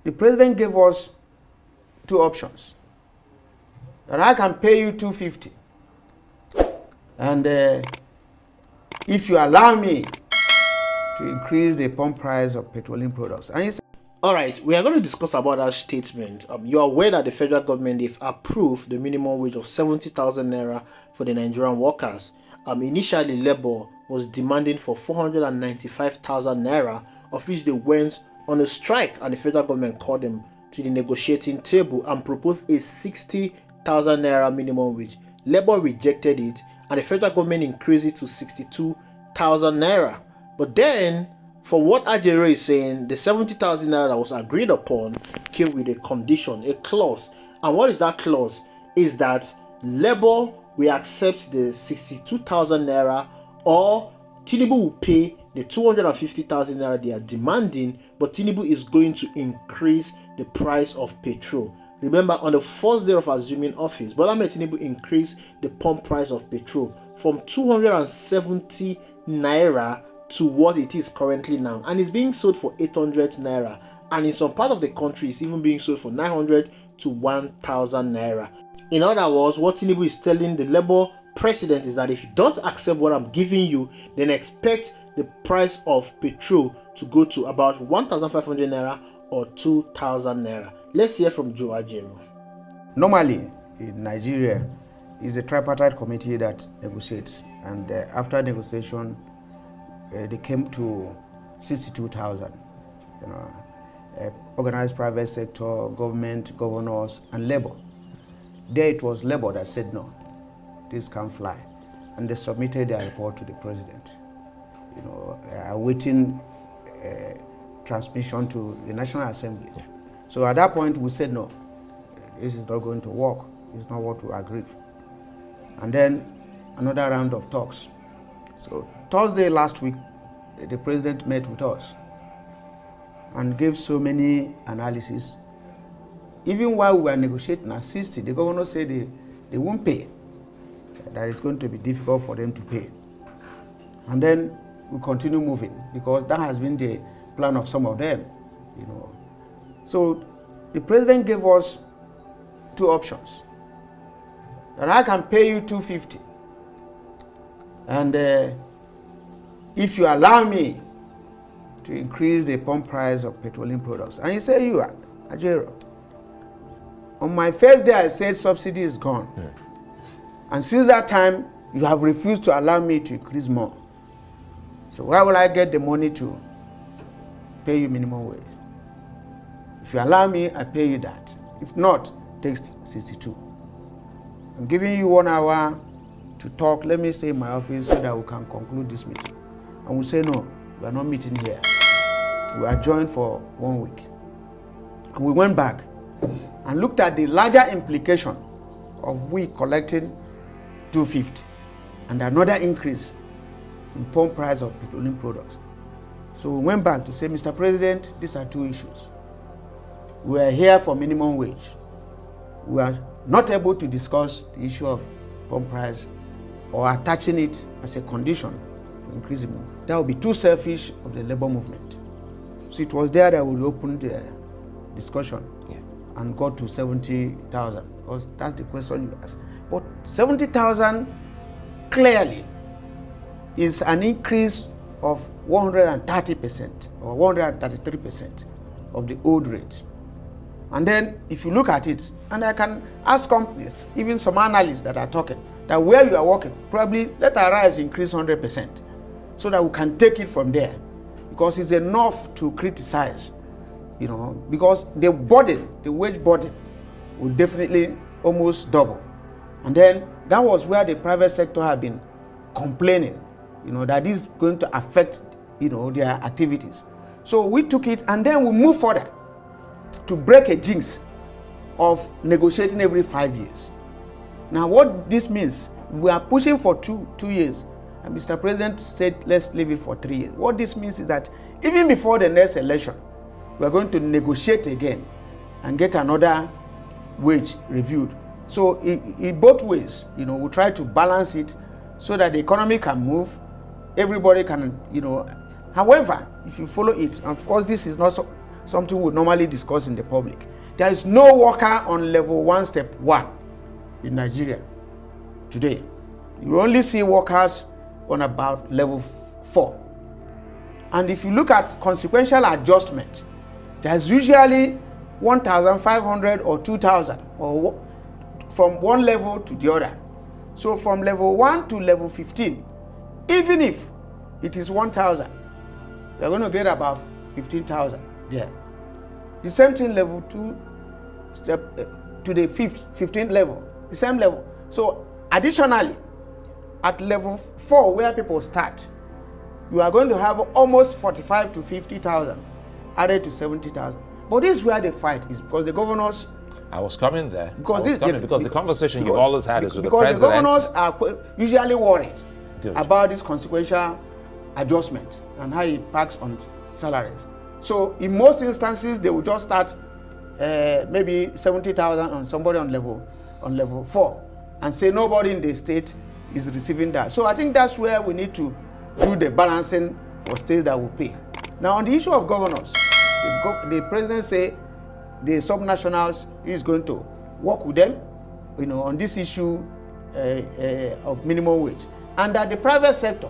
the president gave us two options. That I can pay you $250, and if you allow me to increase the pump price of petroleum products. And he said, all right, we are going to discuss about that statement. You are aware that the federal government, they've approved the minimum wage of 70,000 naira for the Nigerian workers. Initially, Labour was demanding for 495,000 naira, of which they went on a strike, and the federal government called them to the negotiating table and proposed a 60,000 naira minimum wage. Labour rejected it, and the federal government increased it to 62,000 naira. But then, for what Ajaero is saying, the 70,000 naira that was agreed upon came with a condition, a clause. And what is that clause? Is that Labour will accept the 62,000 naira, or Tinubu will pay the 250,000 naira they are demanding, but Tinubu is going to increase the price of petrol. Remember, on the first day of assuming office, Bola Ahmed Tinubu increased the pump price of petrol from 270 naira to what it is currently now, and it's being sold for 800 naira, and in some part of the country it's even being sold for 900 to 1,000 naira. In other words, what Tinubu is telling the Labour president is that if you don't accept what I'm giving you, then expect the price of petrol to go to about 1,500 naira or 2,000 naira. Let's hear from Joe Ajaero. normally in Nigeria, it's a tripartite committee that negotiates, and after negotiation, they came to 62,000. Organized private sector, government, governors, and labor. There it was labor that said no, this can't fly, and they submitted their report to the president. Awaiting transmission to the National Assembly. So at that point, we said no, this is not going to work. It's not what we agreed. And then another round of talks. So Thursday last week, the president met with us and gave so many analyses. Even while we were negotiating at 60, the governor said they won't pay, that it's going to be difficult for them to pay. And then we continue moving, because that has been the plan of some of them. So the president gave us two options. That I can pay you $250, and if you allow me to increase the pump price of petroleum products. And he said, you are Ajaero. On my first day, I said subsidy is gone. Yeah. And since that time, you have refused to allow me to increase more. So where will I get the money to pay you minimum wage? If you allow me, I pay you that. If not, take 62. I'm giving you 1 hour to talk. Let me stay in my office so that we can conclude this meeting. And we say, no, we are not meeting here. We are joined for 1 week. And we went back and looked at the larger implication of we collecting 250 and another increase in pump price of petroleum products. So we went back to say, Mr. President, these are two issues. We are here for minimum wage. We are not able to discuss the issue of pump price or attaching it as a condition for increasing. That would be too selfish of the labor movement. So it was there that we opened the discussion and got to 70,000, because that's the question you asked. But 70,000 clearly is an increase of 130% or 133% of the old rate. And then if you look at it, and I can ask companies, even some analysts that are talking, that where you are working, probably let our rise increase 100%, so that we can take it from there. Because it's enough to criticize, because the burden, the wage burden, will definitely almost double. And then that was where the private sector have been complaining, that is going to affect, their activities. So we took it, and then we moved further to break a jinx of negotiating every 5 years. Now what this means, we are pushing for two years, and Mr. President said let's leave it for 3 years. What this means is that even before the next election, we are going to negotiate again and get another wage reviewed. So in both ways, we try to balance it so that the economy can move, everybody can, However, if you follow it, of course this is not something we normally discuss in the public. There is no worker on level 1, step 1 in Nigeria today. You only see workers on about level 4. And if you look at consequential adjustment, there's usually 1,500 or 2,000 or from one level to the other. So from level 1 to level 15, even if it is 1,000, you're going to get about 15,000 there. The same thing level 2 step to the 15th level, the same level. So additionally, at level 4 where people start, you are going to have almost 45 to 50,000 added to 70,000. But this is where the fight is, because the governors. I was coming there. Because the conversation you've always had is with the president. Because the governors are usually worried about this consequential adjustment and how it impacts on salaries. So in most instances, they will just start maybe 70,000 on somebody on level 4 and say nobody in the state is receiving that. So I think that's where we need to do the balancing for states that will pay. Now on the issue of governors, the president say the subnationals is going to work with them, on this issue of minimum wage, and that the private sector,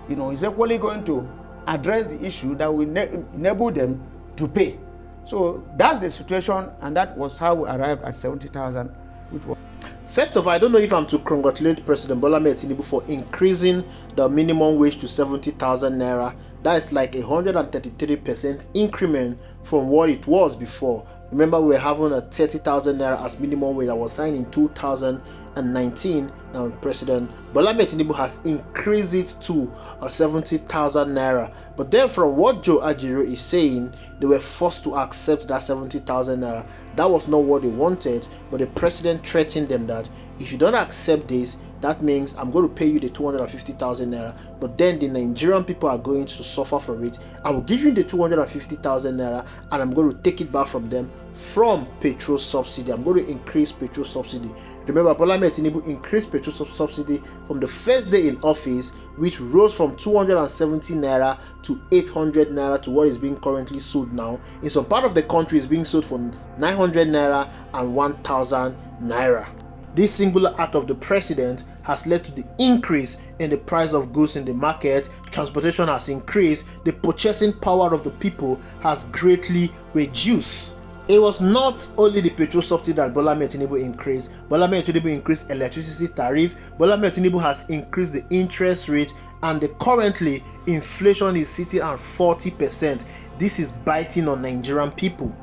is equally going to address the issue that will enable them to pay. So that's the situation, and that was how we arrived at 70,000, which was. First of all, I don't know if I'm to congratulate President Bola Ahmed Tinubu for increasing the minimum wage to 70,000 naira. That is like 133% increment from what it was before. Remember, we were having a 30,000 naira as minimum wage that was signed in 2019. Now, President Bola Ahmed Tinubu has increased it to 70,000 naira. But then, from what Joe Ajaero is saying, they were forced to accept that 70,000 naira. That was not what they wanted, but the president threatened them that if you don't accept this, that means I'm going to pay you the 250,000 naira, but then the Nigerian people are going to suffer for it. I will give you the 250,000 naira and I'm going to take it back from them from petrol subsidy. I'm going to increase petrol subsidy. Remember, Bola Ahmed Tinubu increased petrol subsidy from the first day in office, which rose from 270 naira to 800 naira to what is being currently sold now. In some part of the country, it's being sold for 900 naira and 1,000 naira. This singular act of the president has led to the increase in the price of goods in the market. Transportation has increased. The purchasing power of the people has greatly reduced. It was not only the petrol subsidy that Bola Ahmed Tinubu increased. Bola Ahmed Tinubu increased electricity tariff. Bola Ahmed Tinubu has increased the interest rate, and currently inflation is sitting at 40%. This is biting on Nigerian people.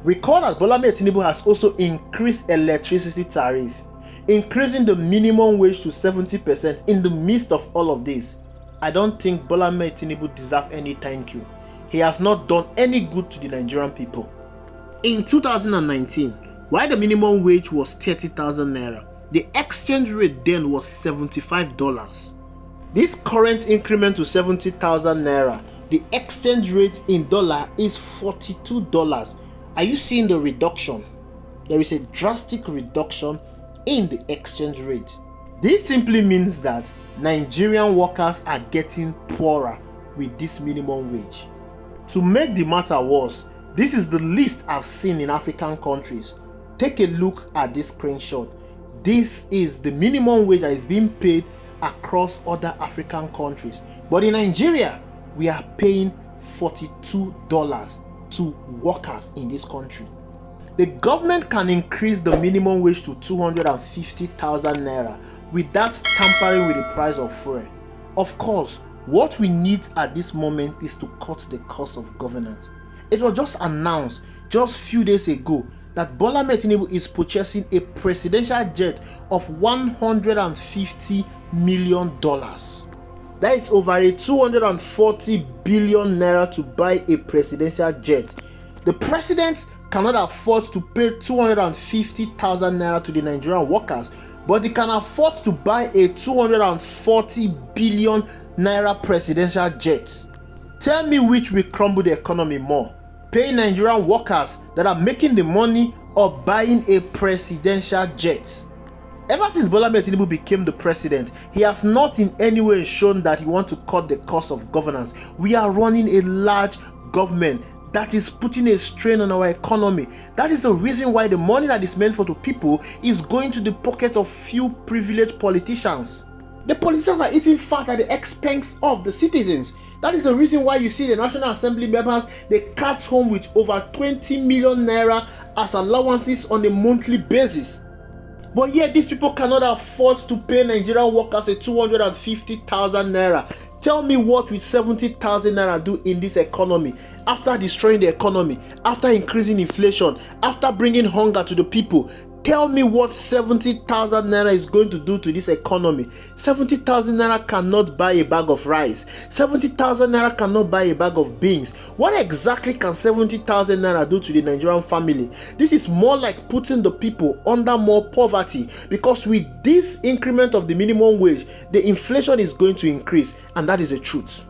Recall that Bola Ahmed Tinubu has also increased electricity tariff, increasing the minimum wage to 70% in the midst of all of this. I don't think Bola Ahmed Tinubu deserves any thank you. He has not done any good to the Nigerian people. In 2019, while the minimum wage was 30,000 naira, the exchange rate then was $75. This current increment to 70,000 naira, the exchange rate in dollar is $42. Are you seeing the reduction? There is a drastic reduction in the exchange rate. This simply means that Nigerian workers are getting poorer with this minimum wage. To make the matter worse, this is the least I've seen in African countries. Take a look at this screenshot. This is the minimum wage that is being paid across other African countries. But in Nigeria, we are paying $42 to workers in this country. The government can increase the minimum wage to 250,000 naira without tampering with the price of fuel. Of course, what we need at this moment is to cut the cost of governance. It was just announced just few days ago that Bola Ahmed Tinubu is purchasing a presidential jet of $150 million. That is over a 240 billion naira to buy a presidential jet. The president cannot afford to pay 250,000 naira to the Nigerian workers, but he can afford to buy a 240 billion naira presidential jet. Tell me which will crumble the economy more, paying Nigerian workers that are making the money or buying a presidential jet? Ever since Bola Ahmed Tinubu became the president, he has not in any way shown that he wants to cut the cost of governance. We are running a large government. that is putting a strain on our economy. That is the reason why the money that is meant for the people is going to the pocket of few privileged politicians. The politicians are eating fat at the expense of the citizens. That is the reason why you see the National Assembly members, they cut home with over 20 million naira as allowances on a monthly basis. But yet these people cannot afford to pay Nigerian workers a 250,000 naira. Tell me what will 70,000 naira do in this economy after destroying the economy, after increasing inflation, after bringing hunger to the people. Tell me what 70,000 naira is going to do to this economy. 70,000 naira cannot buy a bag of rice. 70,000 naira cannot buy a bag of beans. What exactly can 70,000 naira do to the Nigerian family? This is more like putting the people under more poverty, because with this increment of the minimum wage, the inflation is going to increase, and that is the truth.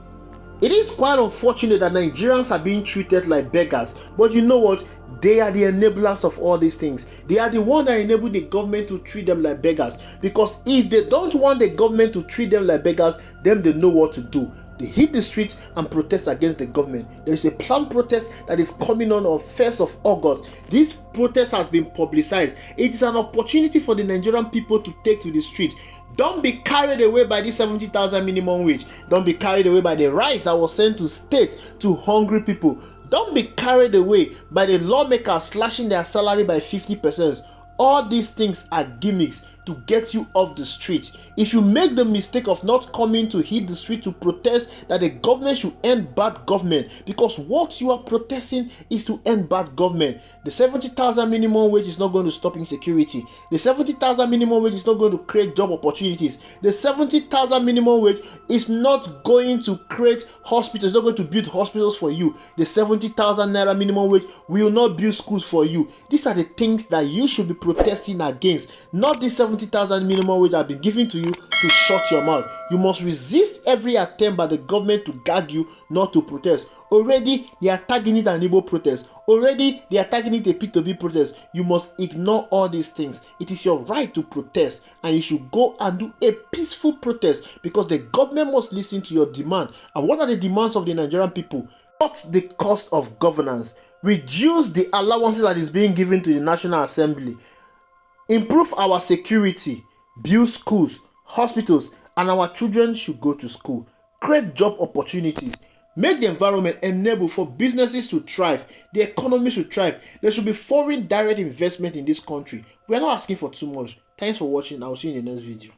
It is quite unfortunate that Nigerians are being treated like beggars, but you know what? They are the enablers of all these things. They are the ones that enable the government to treat them like beggars. Because if they don't want the government to treat them like beggars, then they know what to do. They hit the streets and protest against the government. There is a planned protest that is coming on 1st of August. This protest has been publicized. It is an opportunity for the Nigerian people to take to the street. Don't be carried away by this 70,000 minimum wage. Don't be carried away by the rice that was sent to states to hungry people. Don't be carried away by the lawmakers slashing their salary by 50%. All these things are gimmicks to get you off the street. If you make the mistake of not coming to hit the street to protest that the government should end bad government, because what you are protesting is to end bad government. The 70,000 minimum wage is not going to stop insecurity. The 70,000 minimum wage is not going to create job opportunities. The 70,000 minimum wage is not going to create hospitals, it's not going to build hospitals for you. The 70,000 naira minimum wage will not build schools for you. These are the things that you should be protesting against, not the 70,000 minimum wage have been given to you to shut your mouth. You must resist every attempt by the government to gag you not to protest. Already they are tagging it an Igbo protest. Already they are tagging it a P2B protest. You must ignore all these things. It is your right to protest, and you should go and do a peaceful protest, because the government must listen to your demand. And what are the demands of the Nigerian people? Cut the cost of governance. Reduce the allowances that is being given to the National Assembly. Improve our security, build schools, hospitals, and our children should go to school. Create job opportunities. Make the environment enable for businesses to thrive, the economy should thrive. There should be foreign direct investment in this country. We are not asking for too much. Thanks for watching. I will see you in the next video.